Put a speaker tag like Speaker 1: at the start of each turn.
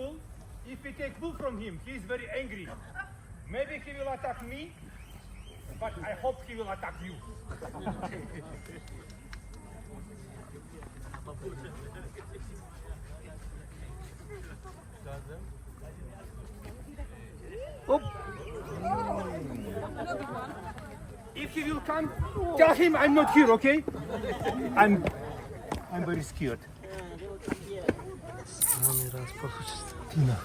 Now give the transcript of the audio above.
Speaker 1: careful. If we take bull from him, he is very angry. Maybe he will attack me, but I hope he will attack you. Oh. If he will come, tell him I'm not here, okay? I'm very scared. No.